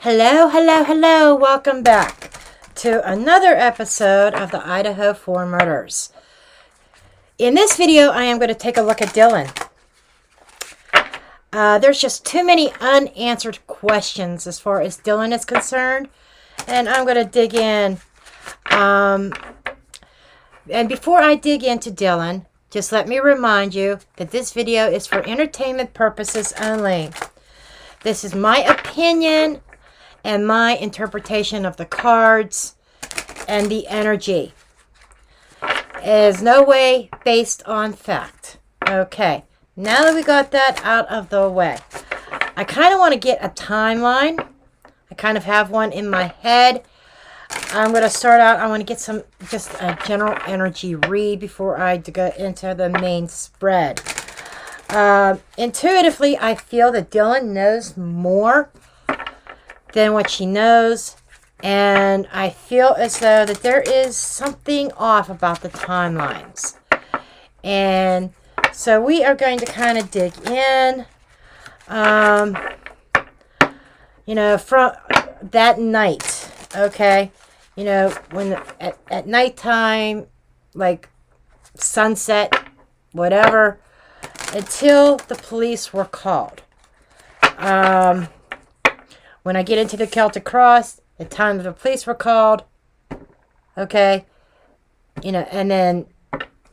Hello, hello, hello. Welcome back to another episode of the Idaho 4 Murders. In this video, I am going to take a look at Dylan. There's just too many unanswered questions as far as Dylan is concerned. And I'm going to dig in. And before I dig into Dylan, just let me remind you that this video is for entertainment purposes only. This is my opinion and my interpretation of the cards and the energy. It is no way based on fact. Okay, now that we got that out of the way, I kind of want to get a timeline. I kind of have one in my head. I'm going to start out, I want to get just a general energy read before I go into the main spread. Intuitively, I feel that Dylan knows more than what she knows, and I feel as though that there is something off about the timelines. And so we are going to kind of dig in, from that night, okay? When at nighttime, like sunset, whatever, until the police were called. When I get into the Celtic Cross, the time that the police were called, okay, and then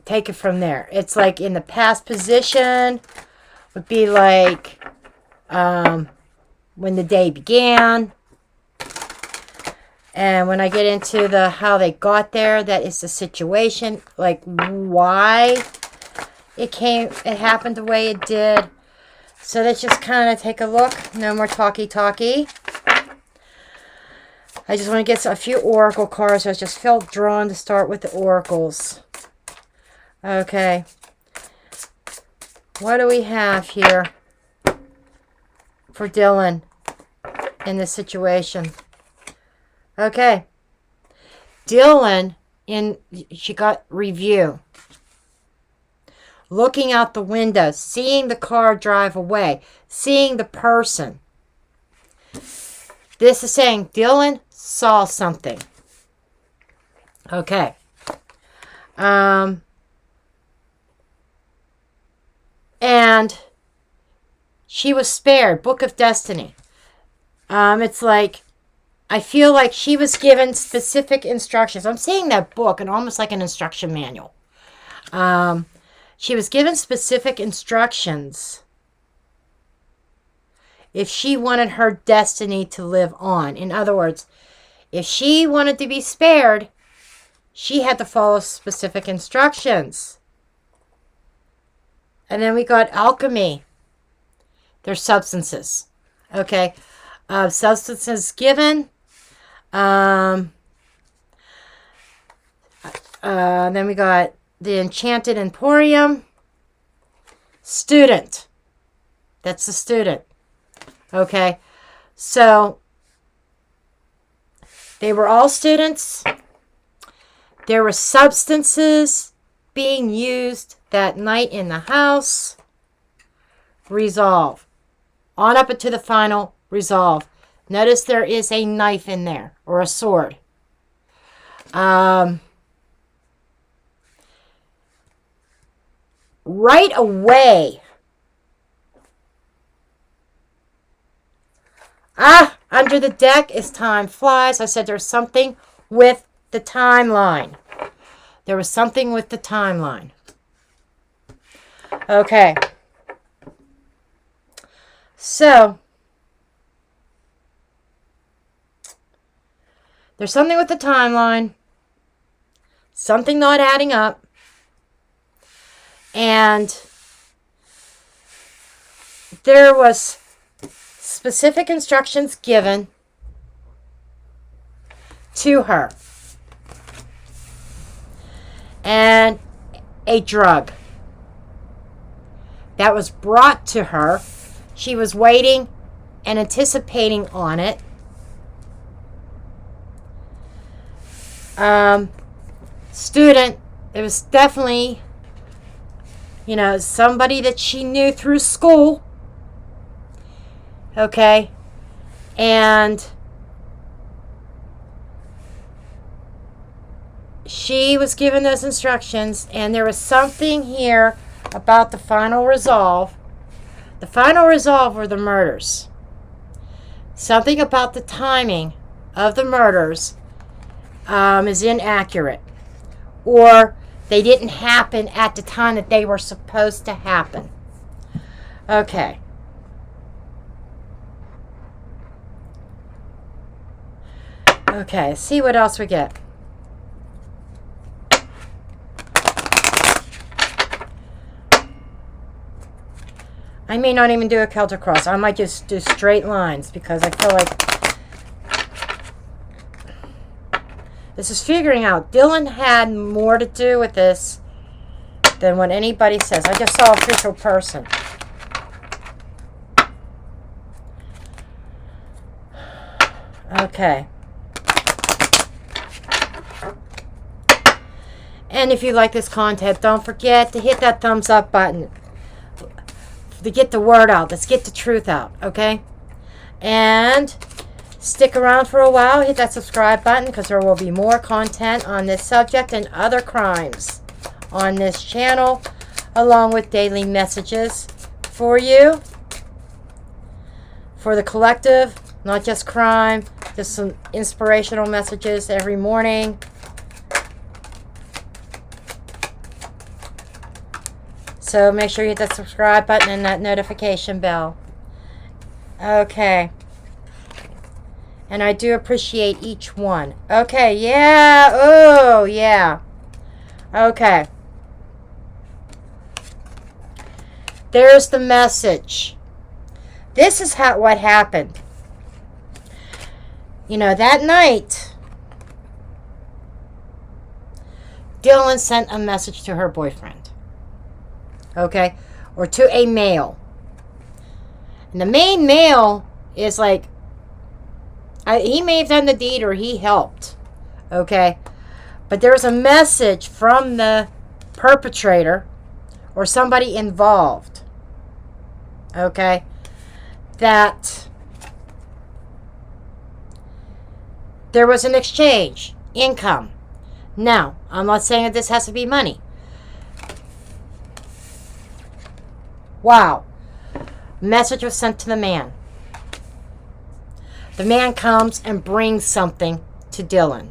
take it from there. It's like in the past position would be like when the day began. And when I get into the how they got there, that is the situation, like why it happened the way it did. So let's just kind of take a look. No more talky. I just want to get a few oracle cards. So I just felt drawn to start with the oracles. Okay. What do we have here for Dylan in this situation? Okay. Dylan, she got review. Looking out the window, seeing the car drive away, seeing the person. This is saying Dylan saw something. Okay. And she was spared. Book of Destiny. It's like, I feel like she was given specific instructions. I'm seeing that book and almost like an instruction manual. She was given specific instructions if she wanted her destiny to live on. In other words, if she wanted to be spared, she had to follow specific instructions. And then we got alchemy. They're substances. Okay. Substances given. Then we got the Enchanted Emporium. Student. That's the student. Okay. So, they were all students. There were substances being used that night in the house. Resolve. On up into the final resolve. Notice there is a knife in there. Or a sword. Right away. Under the deck as time flies. I said there's something with the timeline. There was something with the timeline. Okay. So, there's something with the timeline. Something not adding up. And there was specific instructions given to her. And a drug that was brought to her. She was waiting and anticipating on it. Student, it was definitely somebody that she knew through school. Okay. And she was given those instructions, and there was something here about the final resolve. The final resolve were the murders. Something about the timing of the murders is inaccurate, or they didn't happen at the time that they were supposed to happen. Okay. Okay, see what else we get. I may not even do a Celtic cross. I might just do straight lines because I feel like this is figuring out. Dylan had more to do with this than what anybody says. I just saw official person. Okay. And if you like this content, don't forget to hit that thumbs up button to get the word out. Let's get the truth out, okay? And stick around for a while. Hit that subscribe button because there will be more content on this subject and other crimes on this channel, along with daily messages for you, for the collective, not just crime, just some inspirational messages every morning. So make sure you hit that subscribe button and that notification bell. Okay. And I do appreciate each one. Okay, yeah. Oh, yeah. Okay. There's the message. This is what happened. You know, that night, Dylan sent a message to her boyfriend. Okay? Or to a male. And the main male is like, he may have done the deed or he helped. Okay? But there's a message from the perpetrator or somebody involved. Okay? That there was an exchange. Income. Now, I'm not saying that this has to be money. Wow. Message was sent to the man. The man comes and brings something to Dylan.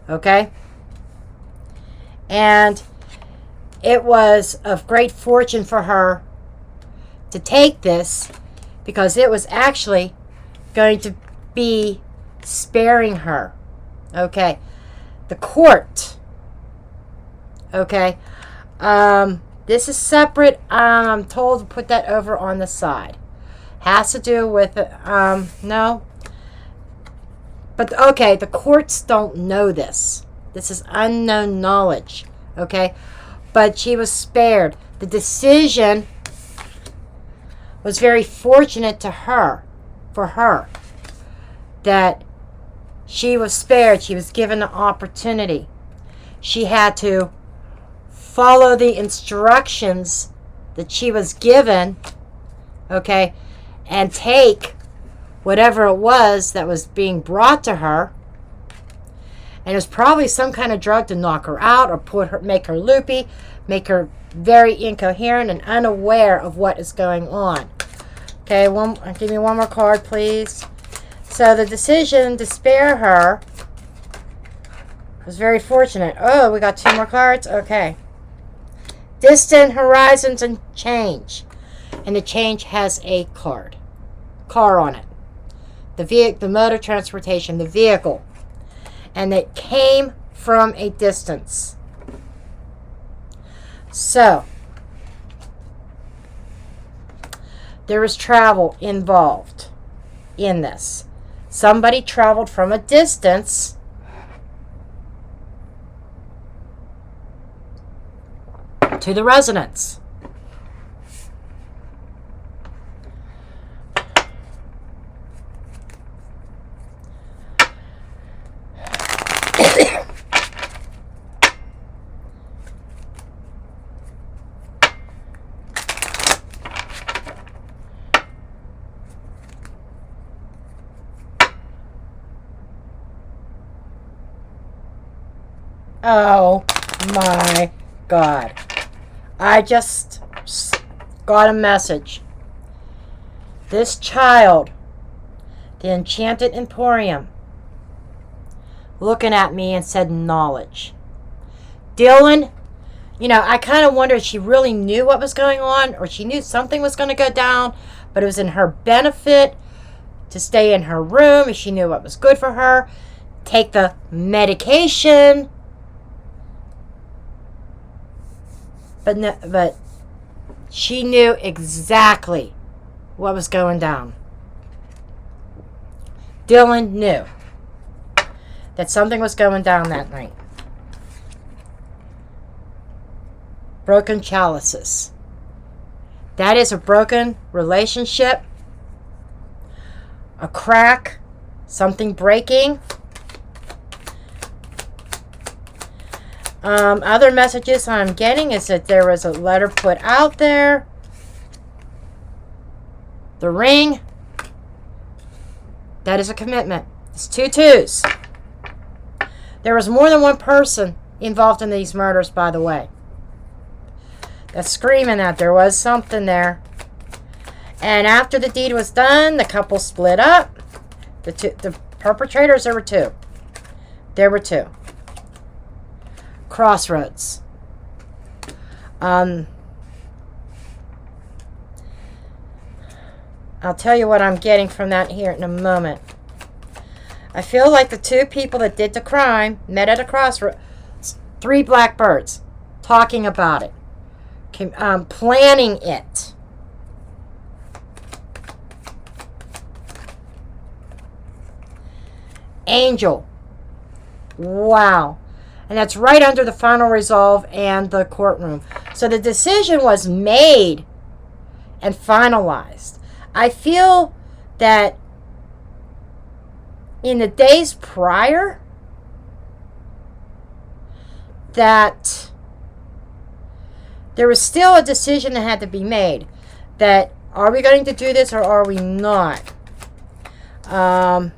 Okay? And it was of great fortune for her to take this because it was actually going to be sparing her. Okay? The court. Okay? This is separate. I'm told to put that over on the side. Has to do with, no. But, okay, the courts don't know this. This is unknown knowledge. Okay? But she was spared. The decision was very fortunate to her, for her, that she was spared. She was given the opportunity. She had to follow the instructions that she was given, okay, and take whatever it was that was being brought to her. And it was probably some kind of drug to knock her out or make her loopy, make her very incoherent and unaware of what is going on. Okay, give me one more card, please. So the decision to spare her was very fortunate. Oh, we got 2 more cards? Okay. Distant horizons and change. And the change has a car on it. The mode of transportation, the vehicle. And it came from a distance. So, there was travel involved in this. Somebody traveled from a distance to the residence. Oh my God. I just got a message. This child, the Enchanted Emporium, looking at me and said knowledge. Dylan, you know, I kind of wondered if she really knew what was going on, or she knew something was going to go down, but it was in her benefit to stay in her room if she knew what was good for her. Take the medication. But no, but she knew exactly what was going down. Dylan knew that something was going down that night. Broken chalices. That is a broken relationship, a crack, something breaking. Other messages I'm getting is that there was a letter put out there. The ring. That is a commitment. It's 2 twos. There was more than one person involved in these murders, by the way. That's screaming that there was something there. And after the deed was done, the couple split up. The perpetrators, there were 2. There were 2. Crossroads. I'll tell you what I'm getting from that here in a moment. I feel like the 2 people that did the crime met at a crossroads. 3 blackbirds talking about it. Planning it. Angel. Wow. And that's right under the final resolve and the courtroom. So the decision was made and finalized. I feel that in the days prior, that there was still a decision that had to be made. That, are we going to do this or are we not? The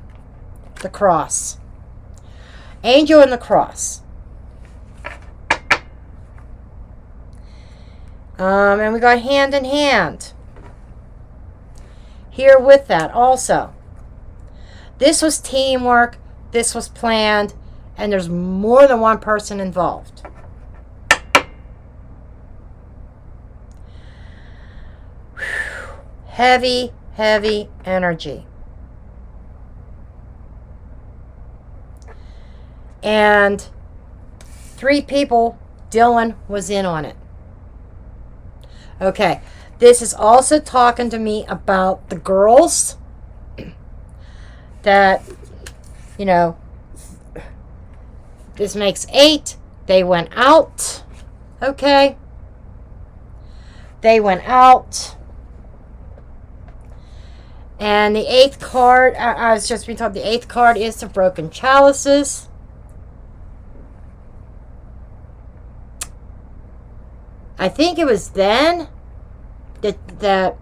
cross. Angel and the cross. And we got hand in hand. Here with that also. This was teamwork. This was planned. And there's more than one person involved. Whew. Heavy, heavy energy. And 3 people, Dylan was in on it. Okay, this is also talking to me about the girls that, you know, this makes 8. They went out. Okay. They went out. And the 8th card, I was just being told the 8th card is the broken chalices. I think it was then that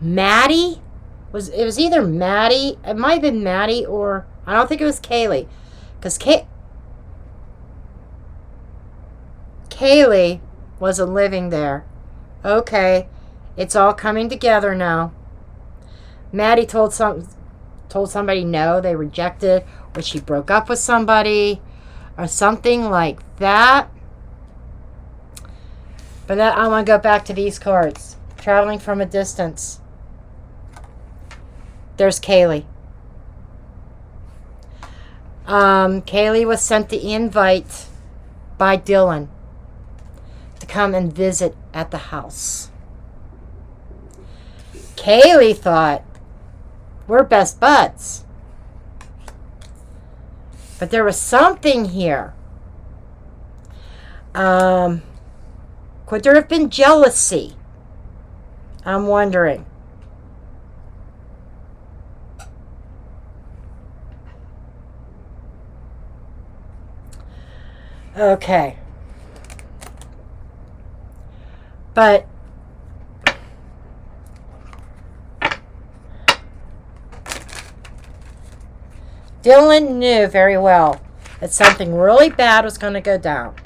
Maddie was, it was either Maddie, it might have been Maddie, or I don't think it was Kaylee. Because Kaylee wasn't living there. Okay, it's all coming together now. Maddie told somebody no, they rejected, or she broke up with somebody, or something like that. But that, I want to go back to these cards. Traveling from a distance. There's Kaylee. Kaylee was sent the invite by Dylan to come and visit at the house. Kaylee thought, we're best buds. But there was something here. Could there have been jealousy? I'm wondering. Okay. But Dylan knew very well that something really bad was going to go down.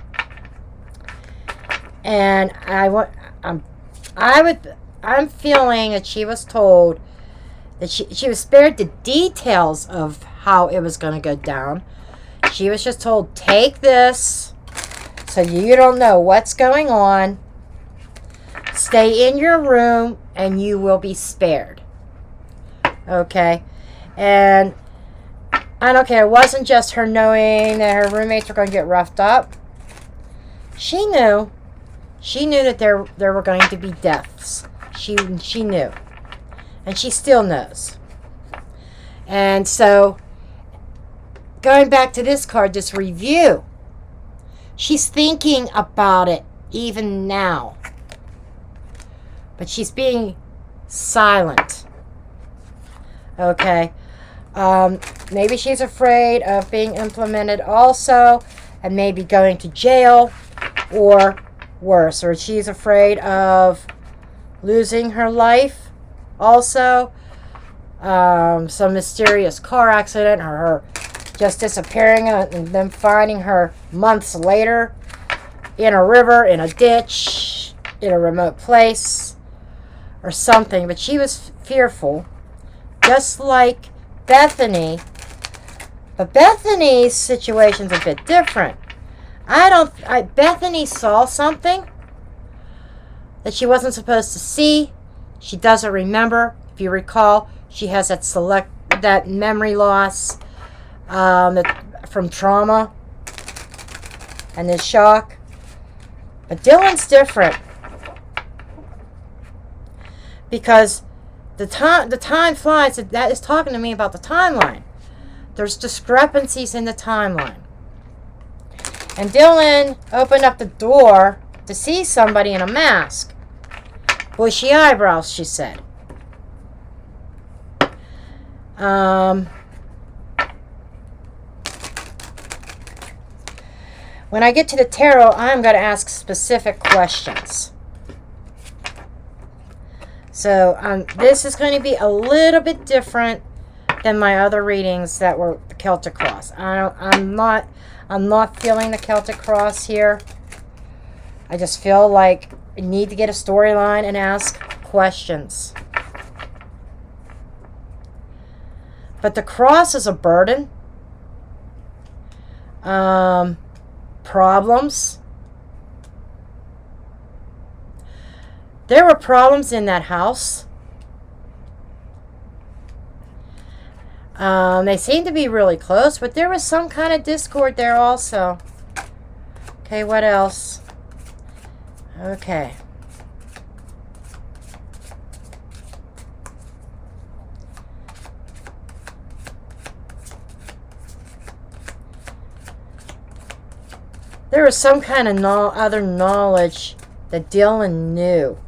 And I'm feeling that she was told that she was spared the details of how it was going to go down. She was just told, take this so you don't know what's going on. Stay in your room and you will be spared. Okay? And I don't care. It wasn't just her knowing that her roommates were going to get roughed up. She knew. She knew that there were going to be deaths. She knew. And she still knows. And so, going back to this card, this review, she's thinking about it even now. But she's being silent. Okay? Maybe she's afraid of being implemented also, and maybe going to jail, or worse. Or she's afraid of losing her life also. Some mysterious car accident, or her just disappearing and then finding her months later in a river, in a ditch, in a remote place, or something. But she was fearful, just like Bethany. But Bethany's situation's a bit different. Bethany saw something that she wasn't supposed to see. She doesn't remember. If you recall, she has that memory loss from trauma and the shock. But Dylan's different, because the time flies. That is talking to me about the timeline. There's discrepancies in the timeline. And Dylan opened up the door to see somebody in a mask. Bushy eyebrows, she said. When I get to the tarot, I'm going to ask specific questions. So this is going to be a little bit different than my other readings that were the Celtic Cross. I'm not feeling the Celtic Cross here. I just feel like I need to get a storyline and ask questions. But the cross is a burden. Problems. There were problems in that house. They seemed to be really close, but there was some kind of discord there also. Okay, what else? Okay. There was some kind of other knowledge that Dylan knew.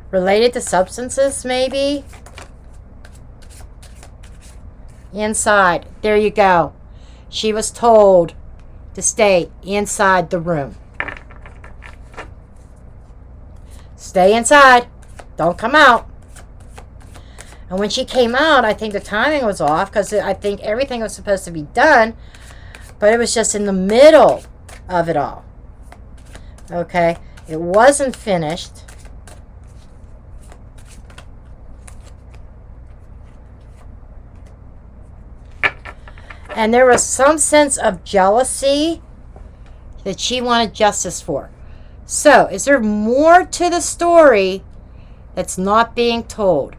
Related to substances, maybe? Inside. There you go. She was told to stay inside the room. Stay inside. Don't come out. And when she came out, I think the timing was off, because I think everything was supposed to be done, but it was just in the middle of it all. Okay? It wasn't finished. And there was some sense of jealousy that she wanted justice for. So, is there more to the story that's not being told?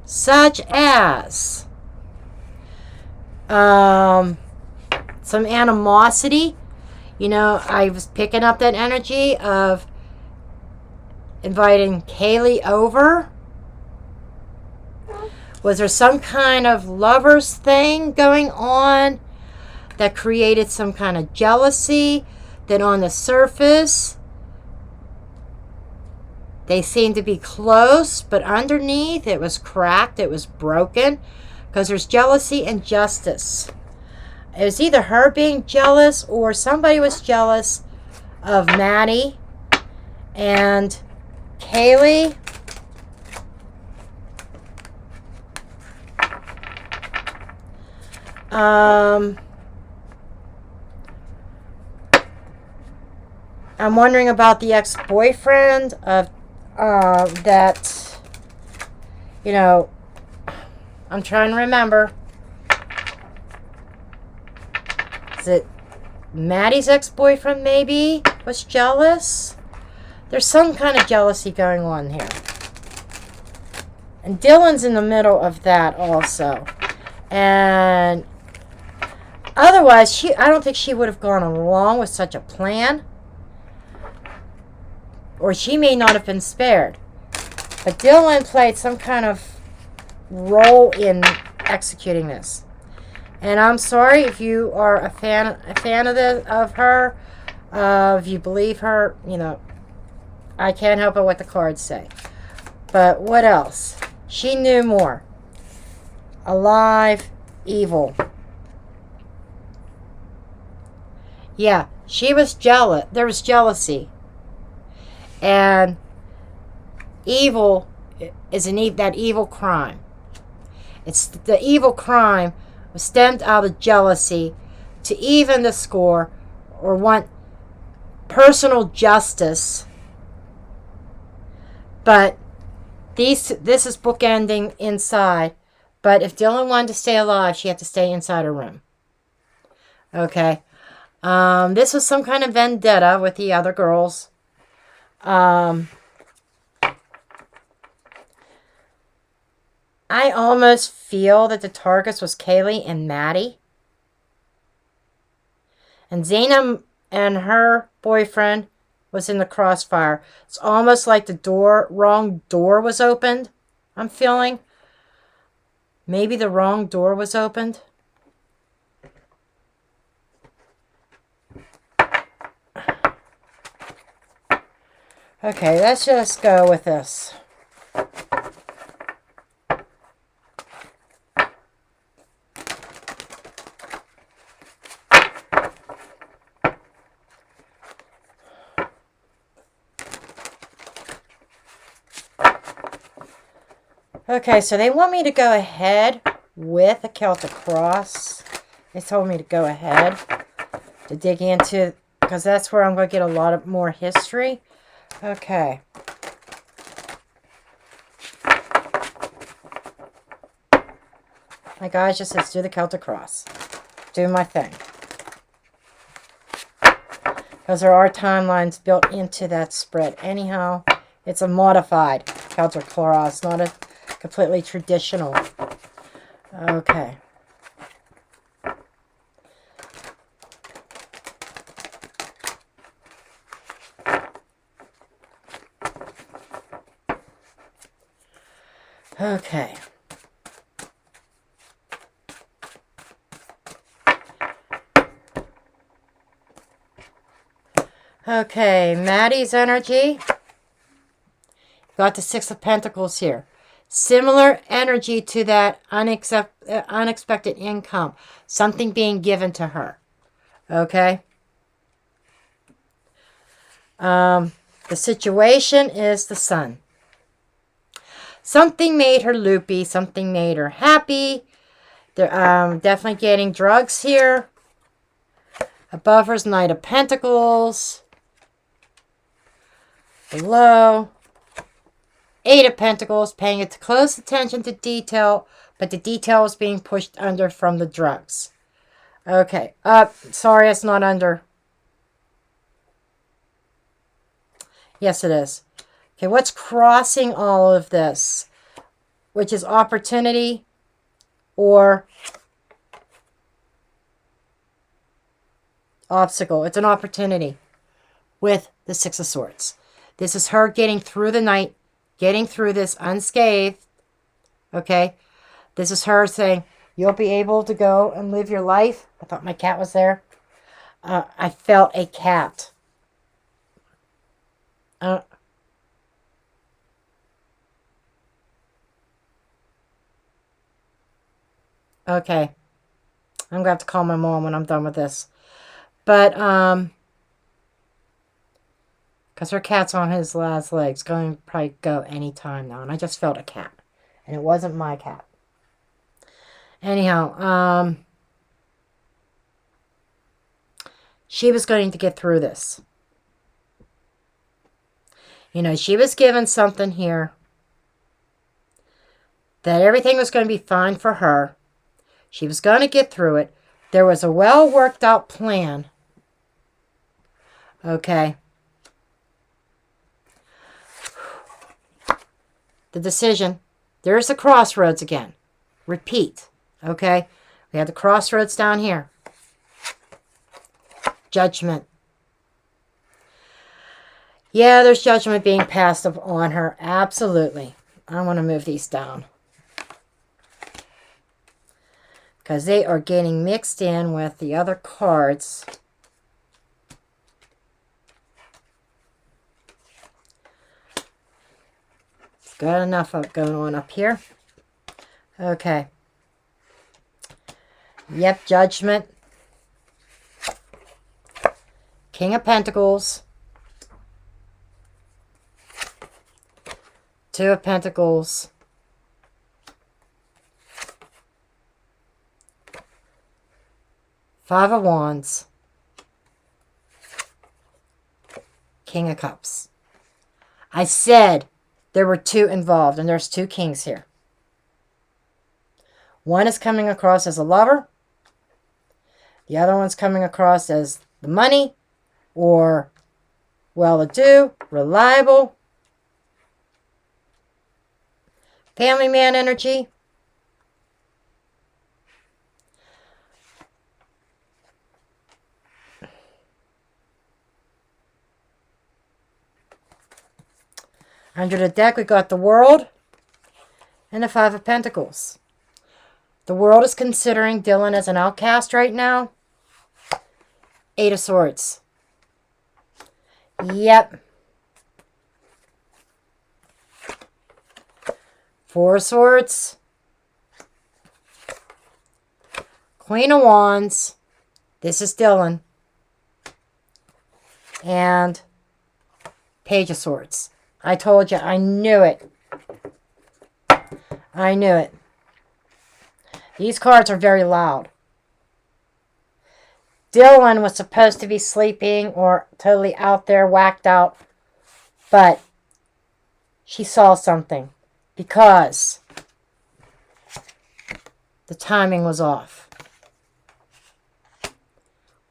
Such as some animosity. You know, I was picking up that energy of inviting Kaylee over. Was there some kind of lovers thing going on that created some kind of jealousy, that on the surface they seemed to be close, but underneath it was cracked, it was broken, because there's jealousy and justice. It was either her being jealous or somebody was jealous of Maddie and Kaylee. I'm wondering about the ex-boyfriend of that, you know, I'm trying to remember. Is it Maddie's ex-boyfriend maybe was jealous? There's some kind of jealousy going on here. And Dylan's in the middle of that also. And otherwise, I don't think she would have gone along with such a plan. Or she may not have been spared. But Dylan played some kind of role in executing this. And I'm sorry if you are a fan of her, if you believe her, you know, I can't help it what the cards say. But what else? She knew more. Alive, evil. Yeah, she was jealous. There was jealousy. And evil is that evil crime. It's the evil crime was stemmed out of jealousy to even the score or want personal justice. But this is bookending inside. But if Dylan wanted to stay alive, she had to stay inside her room. Okay. This was some kind of vendetta with the other girls. I almost feel that the targets was Kaylee and Maddie. And Zaina and her boyfriend was in the crossfire. It's almost like the wrong door was opened. I'm feeling. Maybe the wrong door was opened. Okay, let's just go with this. Okay, so they want me to go ahead with a Celtic cross. They told me to go ahead to dig into, because that's where I'm going to get a lot of more history. Okay. My guys just says do the Celtic cross. Do my thing. Because there are timelines built into that spread. Anyhow, it's a modified Celtic cross, not a completely traditional. Okay. Okay. Okay, Maddie's energy. Got the Six of Pentacles here. Similar energy to that unexpected income. Something being given to her. Okay. The situation is the Sun. Something made her loopy. Something made her happy. They're definitely getting drugs here. Above her's Knight of Pentacles. Below. Eight of Pentacles, paying it close attention to detail, but the detail is being pushed under from the drugs. Okay. Sorry, it's not under. Yes, it is. Okay, what's crossing all of this? Which is opportunity or obstacle. It's an opportunity with the Six of Swords. This is her getting through the night, getting through this unscathed. Okay? This is her saying, you'll be able to go and live your life. I thought my cat was there. I felt a cat. Okay. I'm going to have to call my mom when I'm done with this. But, because her cat's on his last legs. Going to probably go any time now. And I just felt a cat. And it wasn't my cat. Anyhow, she was going to get through this. You know, she was given something here that everything was going to be fine for her. She was going to get through it. There was a well worked out plan. Okay. The decision. There's the crossroads again. Repeat. Okay. We have the crossroads down here. Judgment. Yeah, there's judgment being passed on her. Absolutely. I want to move these down, because they are getting mixed in with the other cards. Got enough of going on up here. Okay. Yep, Judgment. King of Pentacles. Two of Pentacles. Five of Wands. King of Cups. I said there were two involved, and there's two kings here. One is coming across as a lover. The other one's coming across as the money, or well-to-do, reliable, family man energy. Under the deck, we got the World and the Five of Pentacles. The World is considering Dylan as an outcast right now. Eight of Swords. Yep. Four of Swords. Queen of Wands. This is Dylan. And Page of Swords. I told you. I knew it. I knew it. These cards are very loud. Dylan was supposed to be sleeping or totally out there, whacked out. But she saw something, because the timing was off.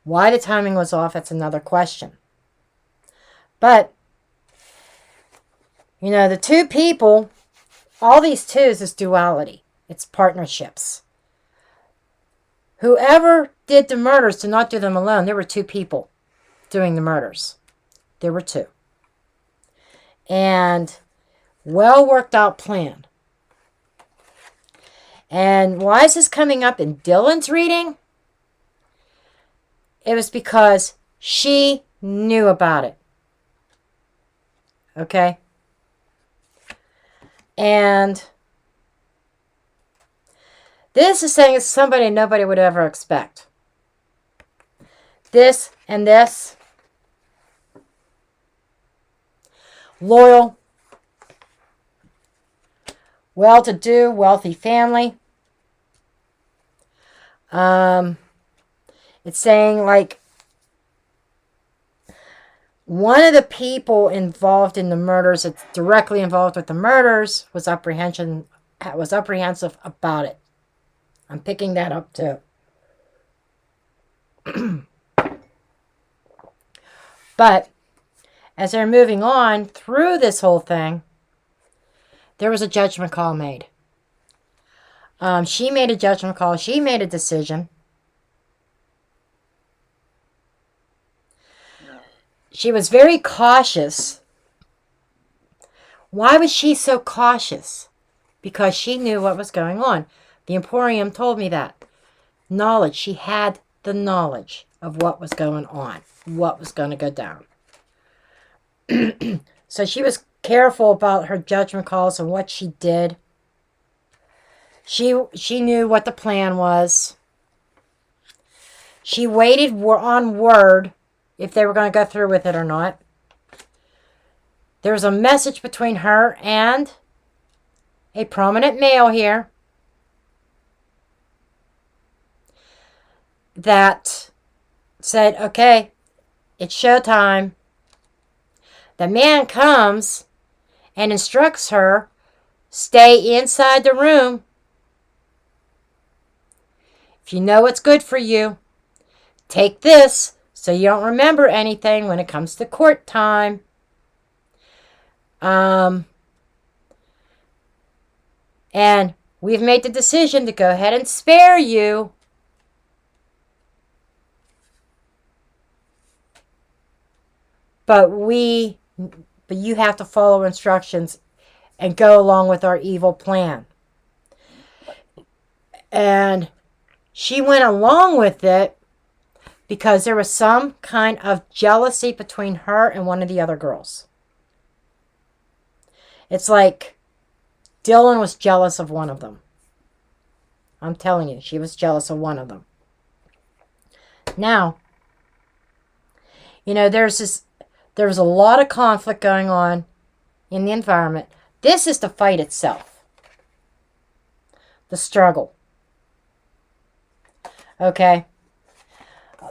Why the timing was off, that's another question. But you know, the two people, all these twos is duality. It's partnerships. Whoever did the murders did not do them alone. There were two people doing the murders. There were two. And well worked out plan. And why is this coming up in Dylan's reading? It was because she knew about it. Okay? And this is saying it's somebody nobody would ever expect. This and this. Loyal. Well-to-do, wealthy family. It's saying like one of the people involved in the murders, that's directly involved with the murders, was apprehensive about it. I'm picking that up too. But as they're moving on through this whole thing, there was a judgment call made. She made a judgment call. She made a decision. She was very cautious. Why was she so cautious? Because she knew what was going on. The Emporium told me that. Knowledge. She had the knowledge of what was going on. What was going to go down. So she was careful about her judgment calls and what she did. She knew what the plan was. She waited on word if they were going to go through with it or not. There was a message between her and a prominent male here that said, okay, it's showtime. The man comes and instructs her, stay inside the room. If you know what's good for you, take this so you don't remember anything when it comes to court time. And we've made the decision to go ahead and spare you. But you have to follow instructions and go along with our evil plan. And she went along with it because there was some kind of jealousy between her and one of the other girls. It's like Dylan was jealous of one of them. I'm telling you, she was jealous of one of them. Now, there was a lot of conflict going on in the environment. This is the fight itself. The struggle. Okay?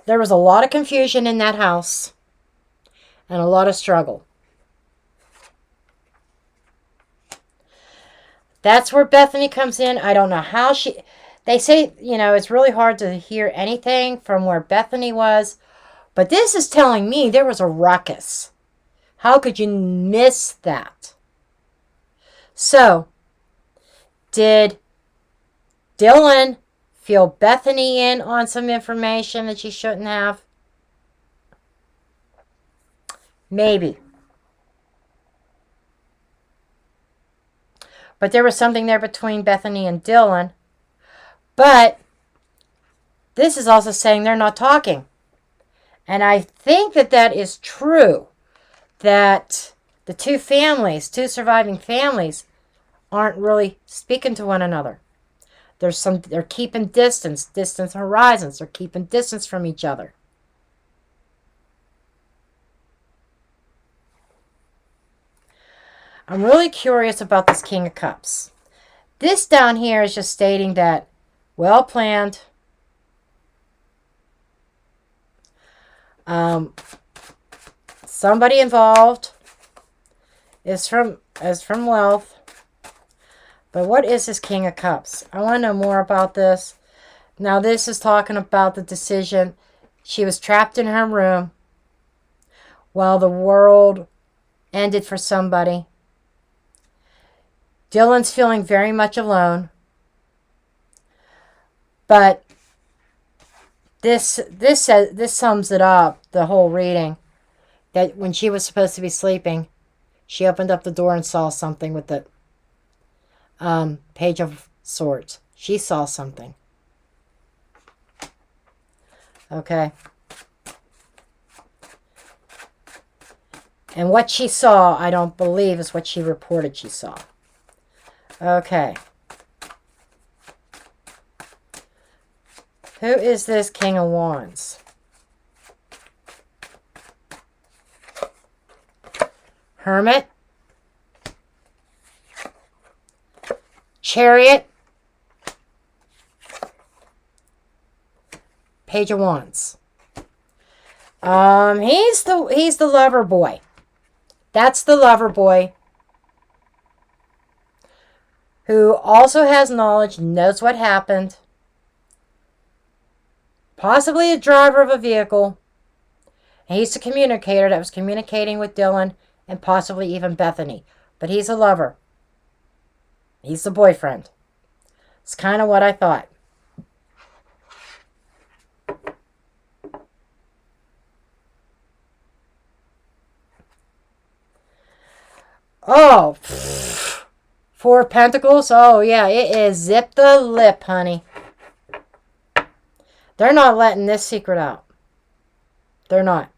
There was a lot of confusion in that house and a lot of struggle. That's where Bethany comes in. I don't know how they say, it's really hard to hear anything from where Bethany was. But this is telling me there was a ruckus. How could you miss that? So, did Dylan feel Bethany in on some information that she shouldn't have? Maybe. But there was something there between Bethany and Dylan. But this is also saying they're not talking. And I think that is true. That the two surviving families, aren't really speaking to one another. They're keeping distance horizons. They're keeping distance from each other. I'm really curious about this King of Cups. This down here is just stating that well planned. Somebody involved is from wealth. But what is this King of Cups? I want to know more about this. Now this is talking about the decision. She was trapped in her room while the world ended for somebody. Dylan's feeling very much alone. But this sums it up, the whole reading. That when she was supposed to be sleeping, she opened up the door and saw something with the Page of Swords. She saw something. Okay. And what she saw, I don't believe, is what she reported she saw. Okay. Who is this King of Wands? Hermit. Chariot. Page of Wands. He's the lover boy. That's the lover boy. Who also has knowledge, knows what happened. Possibly a driver of a vehicle. And he's the communicator that was communicating with Dylan and possibly even Bethany. But he's a lover. He's the boyfriend. It's kind of what I thought. Oh, 4 of Pentacles. Oh, yeah, it is zip the lip, honey. They're not letting this secret out. They're not.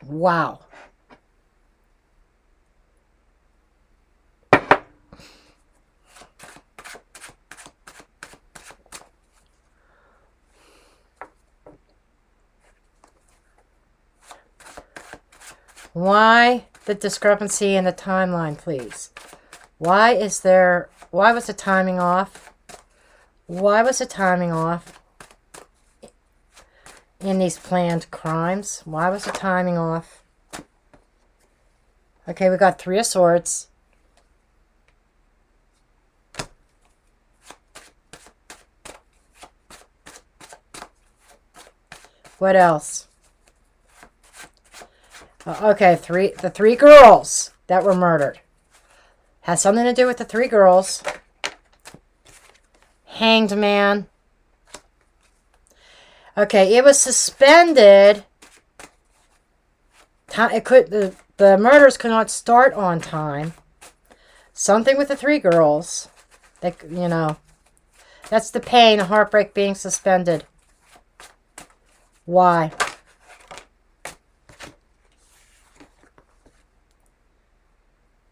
Wow. Why the discrepancy in the timeline, please? Why was the timing off? Why was the timing off in these planned crimes? Why was the timing off? Okay, we got 3 of Swords. What else? Okay, the 3 girls that were murdered. Has something to do with the 3 girls. Hanged man. Okay, it was suspended. The murders could not start on time. Something with the 3 girls. You know, that's the pain, the heartbreak being suspended. Why?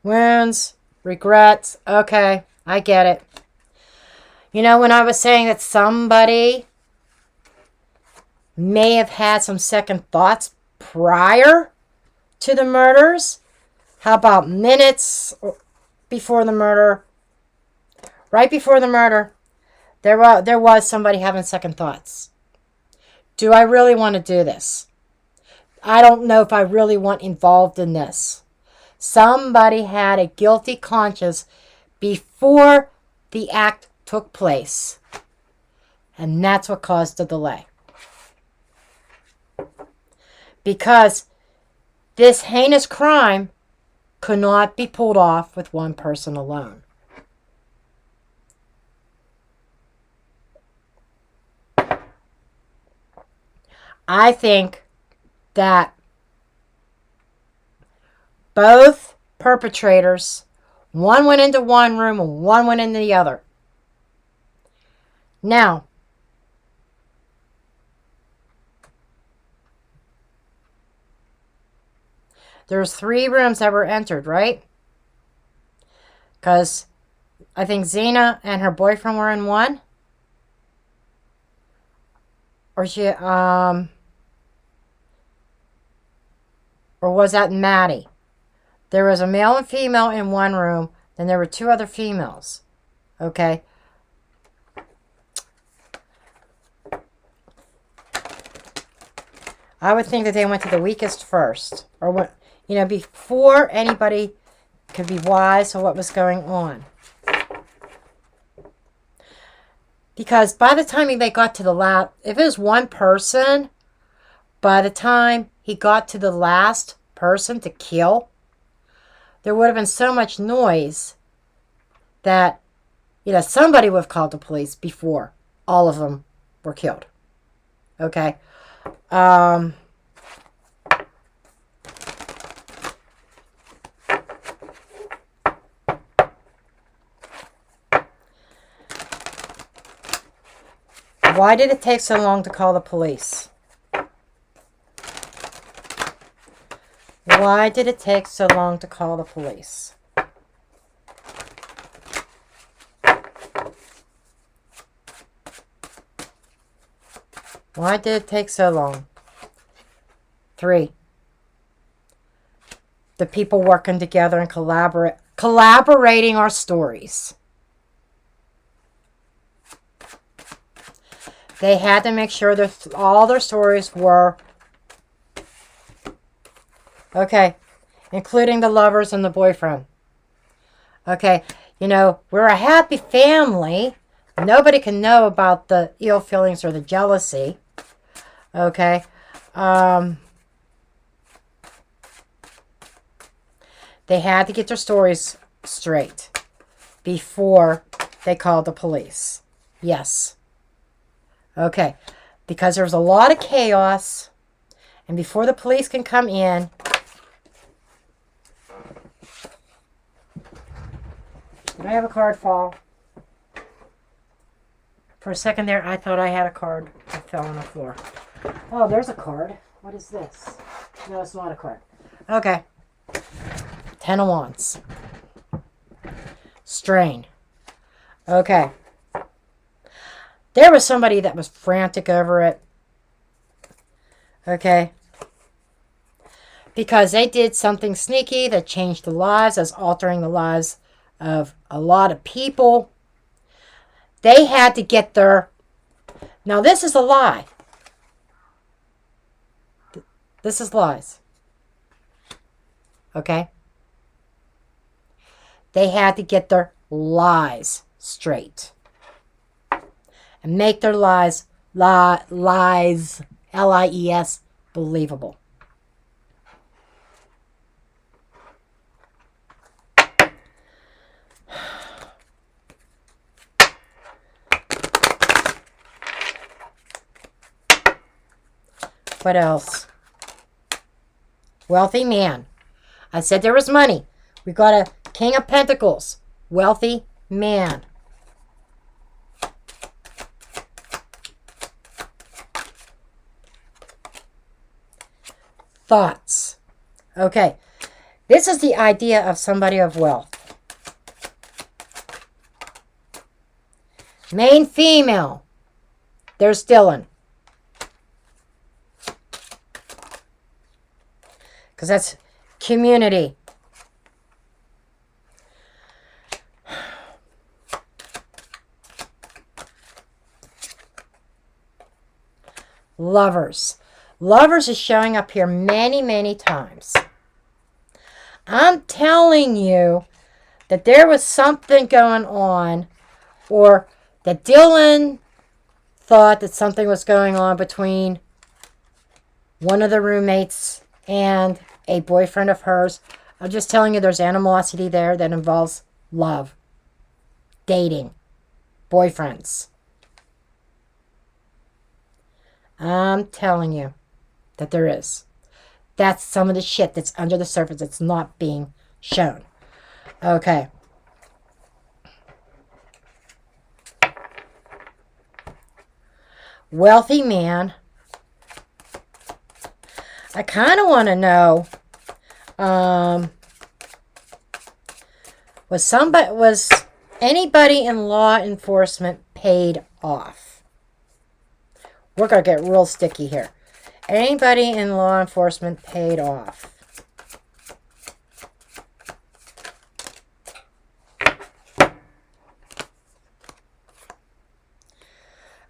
Wounds, regrets. Okay, I get it. You know, when I was saying that somebody may have had some second thoughts prior to the murders, how about minutes before the murder? Right before the murder, there was somebody having second thoughts. Do I really want to do this? I don't know if I really want involved in this. Somebody had a guilty conscience before the act took place. And that's what caused the delay. Because this heinous crime could not be pulled off with one person alone. I think that both perpetrators, one went into one room and one went into the other. Now, there's 3 rooms that were entered, right? Because I think Xena and her boyfriend were in one. Or or was that Maddie? There was a male and female in one room. Then there were 2 other females. Okay. I would think that they went to the weakest first. Or what, you know, before anybody could be wise to what was going on. Because by the time they got to the last, if it was one person, by the time he got to the last person to kill, there would have been so much noise that, you know, somebody would have called the police before all of them were killed. Okay. Why did it take so long to call the police? Why did it take so long to call the police? Why did it take so long? 3. The people working together and collaborating our stories. They had to make sure that all their stories were okay, including the lovers and the boyfriend. Okay, you know, we're a happy family. Nobody can know about the ill feelings or the jealousy. Okay. They had to get their stories straight before they called the police. Yes. Okay. Because there's a lot of chaos. And before the police can come in, did I have a card fall? For a second there, I thought I had a card that fell on the floor. Oh, there's a card. What is this? No, it's not a card. Okay. 10 of Wands. Strain. Okay. There was somebody that was frantic over it. Okay. because they did something sneaky that changed the lives, as altering the lives of a lot of people. They had to get their... Now, this is a lie. This is lies. Okay? They had to get their lies straight. And make their lies, L-I-E-S, believable. What else? Wealthy man. I said there was money. We got a King of Pentacles. Wealthy man. Thoughts. Okay. This is the idea of somebody of wealth. Main female. There's Dylan. Because that's community. Lovers. Lovers is showing up here many, many times. I'm telling you that there was something going on, or that Dylan thought that something was going on between one of the roommates and a boyfriend of hers. I'm just telling you there's animosity there that involves love, dating, boyfriends. I'm telling you that there is. That's some of the shit that's under the surface that's not being shown. Okay. Wealthy man. I kind of want to know, was anybody in law enforcement paid off? We're going to get real sticky here. Anybody in law enforcement paid off?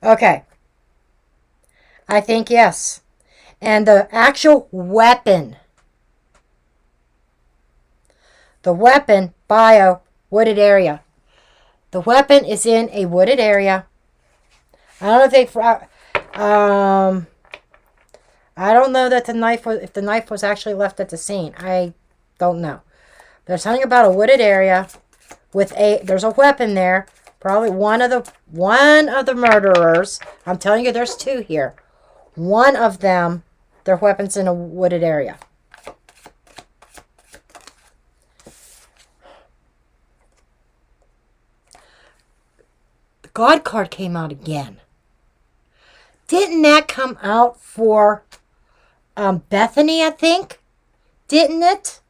Okay. I think yes. And the actual weapon. The weapon, bio, wooded area. The weapon is in a wooded area. I don't know if they... I don't know that if the knife was actually left at the scene. I don't know. There's something about a wooded area with there's a weapon there. Probably one of the murderers. I'm telling you, there's two here. One of them, their weapons in a wooded area. The God card came out again. Didn't that come out for Bethany, I think? Didn't it?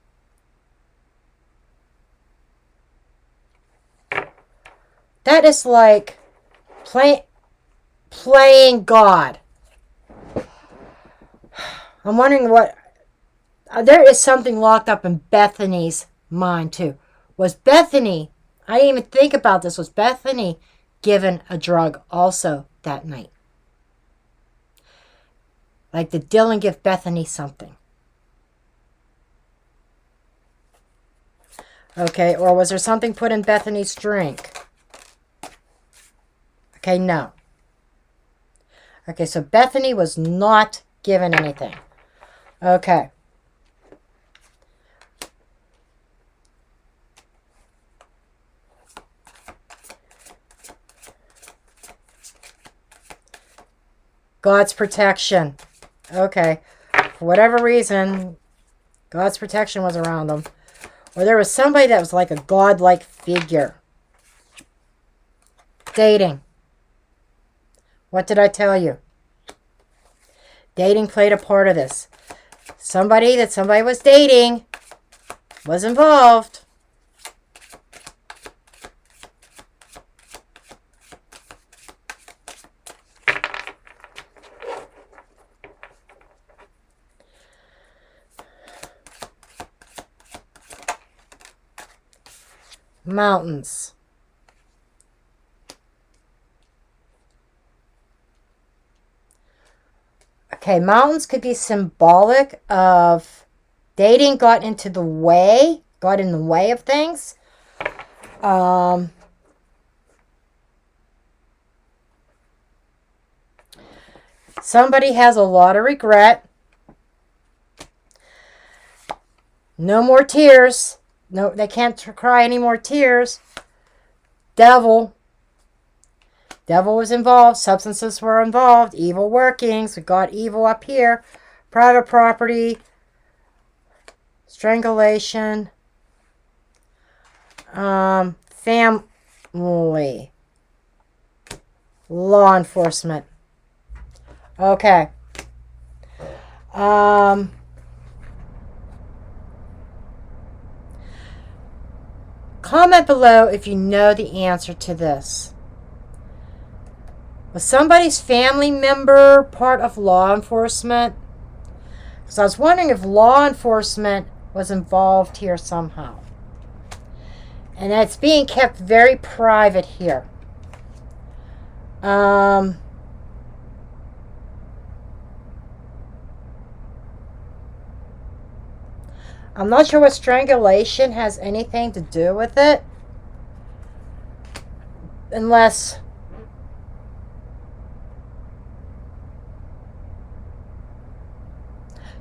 That is like playing God. I'm wondering what... there is something locked up in Bethany's mind, too. Was Bethany... I didn't even think about this. Was Bethany given a drug also that night? Like, did Dylan give Bethany something? Okay, or was there something put in Bethany's drink? Okay, no. Okay, so Bethany was not given anything. Okay. God's protection. Okay. For whatever reason, God's protection was around them. Or there was somebody that was like a godlike figure. Dating. What did I tell you? Dating played a part of this. Somebody was dating was involved. Mountains. Okay, mountains could be symbolic of dating got in the way of things. Somebody has a lot of regret. No more tears. No, they can't cry any more tears. Devil. Devil was involved. Substances were involved. Evil workings. We got evil up here. Private property. Strangulation. Family. Law enforcement. Okay. Comment below if you know the answer to this. Was somebody's family member part of law enforcement? Because I was wondering if law enforcement was involved here somehow. And it's being kept very private here. I'm not sure what strangulation has anything to do with it. Unless...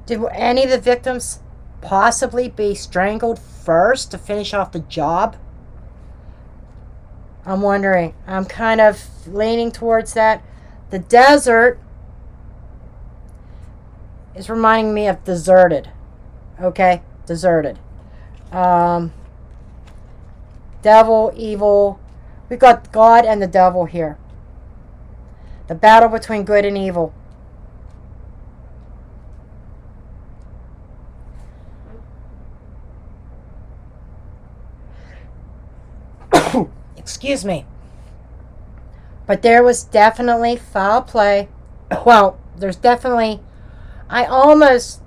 Did any of the victims possibly be strangled first to finish off the job? I'm wondering. I'm kind of leaning towards that. The desert is reminding me of deserted. Okay? Deserted. Devil, evil. We've got God and the devil here. The battle between good and evil. Excuse me. But there was definitely foul play. Well, there's definitely... I almost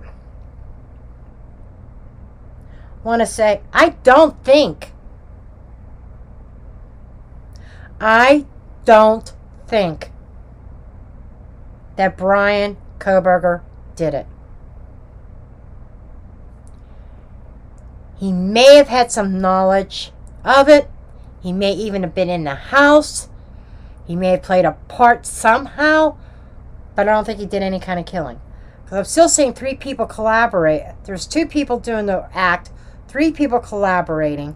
want to say, I don't think that Brian Kohberger did it. He may have had some knowledge of it. He may even have been in the house. He may have played a part somehow. But I don't think he did any kind of killing. Because I'm still seeing 3 people collaborate. There's 2 people doing the act. 3 people collaborating.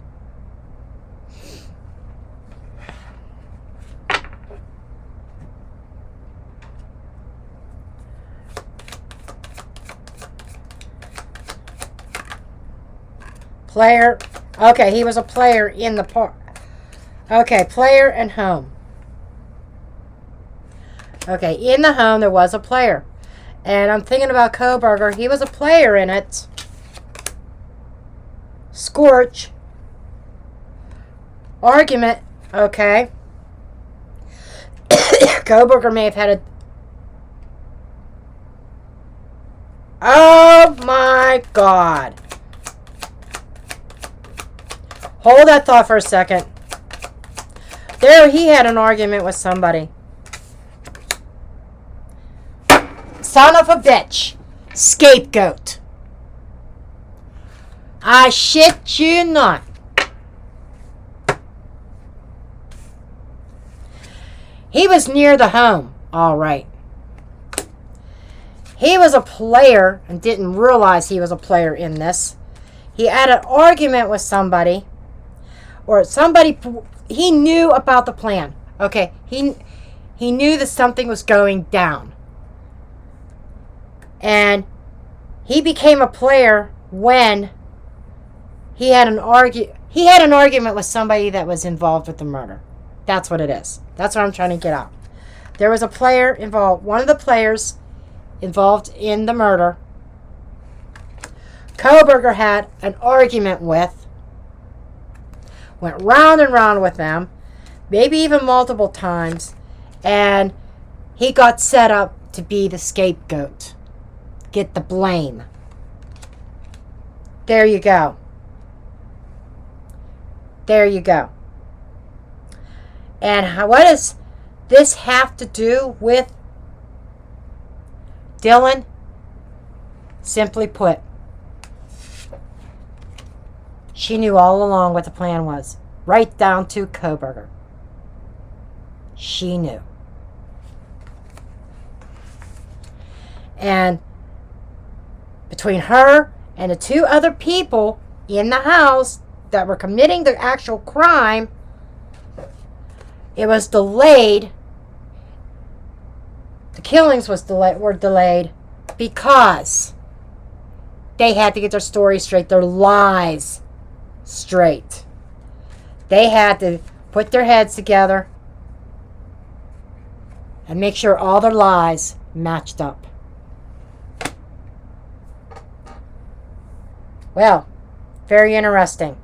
Player. Okay, he was a player in the part. Okay, player and home. Okay, in the home there was a player. And I'm thinking about Kohberger. He was a player in it. Scorch. Argument. Okay. Kohberger may have had a... Oh my God. Hold that thought for a second. There he had an argument with somebody. Son of a bitch. Scapegoat. I shit you not. He was near the home. All right. He was a player and didn't realize he was a player in this. He had an argument with somebody. Or somebody... He knew about the plan. Okay. He knew that something was going down. And he became a player when he had an argument with somebody that was involved with the murder. That's what it is. That's what I'm trying to get out. There was a player involved. One of the players involved in the murder. Kohberger had an argument with. Went round and round with them. Maybe even multiple times. And he got set up to be the scapegoat. Get the blame. There you go. There you go. And what does this have to do with Dylan? Simply put, she knew all along what the plan was, right down to Koberger. She knew. And between her and the two other people in the house that were committing the actual crime, it was delayed. The killings were delayed because they had to get their story straight, their lies straight. They had to put their heads together and make sure all their lies matched up. Well, very interesting.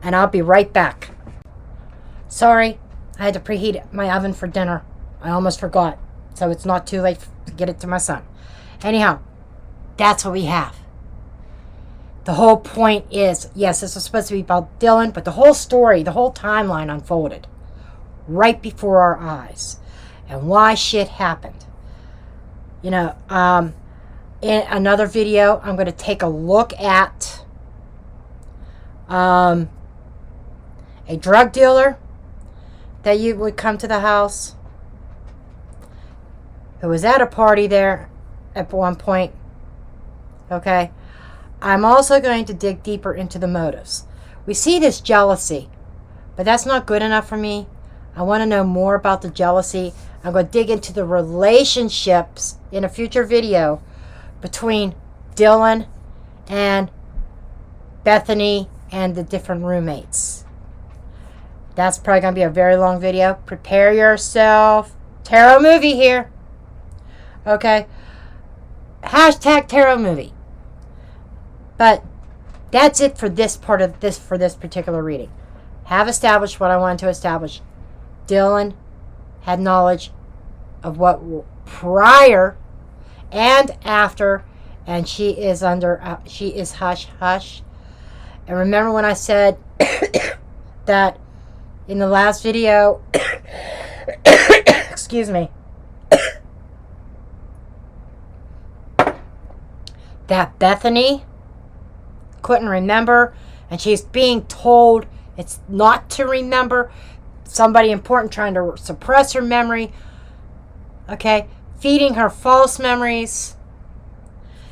And I'll be right back. Sorry, I had to preheat my oven for dinner. I almost forgot. So it's not too late to get it to my son. Anyhow, that's what we have. The whole point is, yes, this was supposed to be about Dylan, but the whole story, the whole timeline unfolded right before our eyes. And why shit happened. You know, in another video, I'm going to take a look at a drug dealer that you would come to the house, who was at a party there at one point. Okay. I'm also going to dig deeper into the motives. We see this jealousy, but that's not good enough for me. I want to know more about the jealousy. I'm going to dig into the relationships in a future video between Dylan and Bethany and the different roommates. That's probably going to be a very long video. Prepare yourself. Tarot movie here. Okay. Hashtag tarot movie. But that's it for this part of this, for this particular reading. Have established what I wanted to establish. Dylan had knowledge of what prior and after, and she is hush hush. And remember when I said that in the last video, excuse me, that Bethany couldn't remember, and she's being told it's not to remember. Somebody important trying to suppress her memory. Okay, feeding her false memories,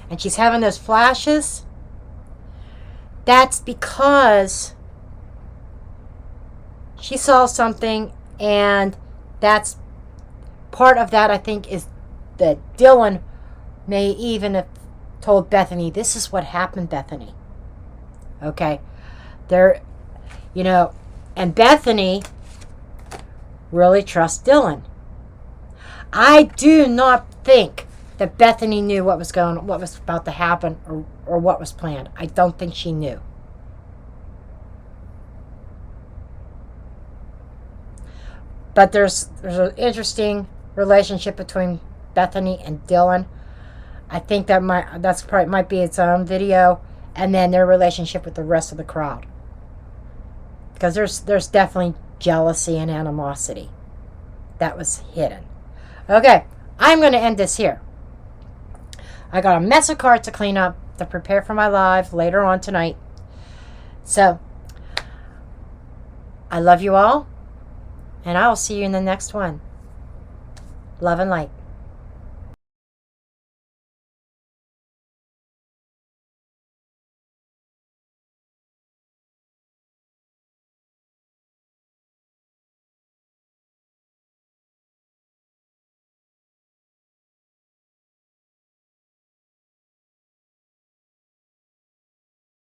and she's having those flashes. That's because she saw something, and that's part of that. I think is that Dylan may even have told Bethany, this is what happened, Bethany. Okay, there, you know, and Bethany really trusts Dylan. I do not think that Bethany knew what was about to happen, or what was planned. I don't think she knew. But there's an interesting relationship between Bethany and Dylan. I think that might be its own video. And then their relationship with the rest of the crowd, because there's definitely jealousy and animosity that was hidden. Okay, I'm going to end this here. I got a mess of cards to clean up to prepare for my live later on tonight. So I love you all, and I will see you in the next one. Love and light.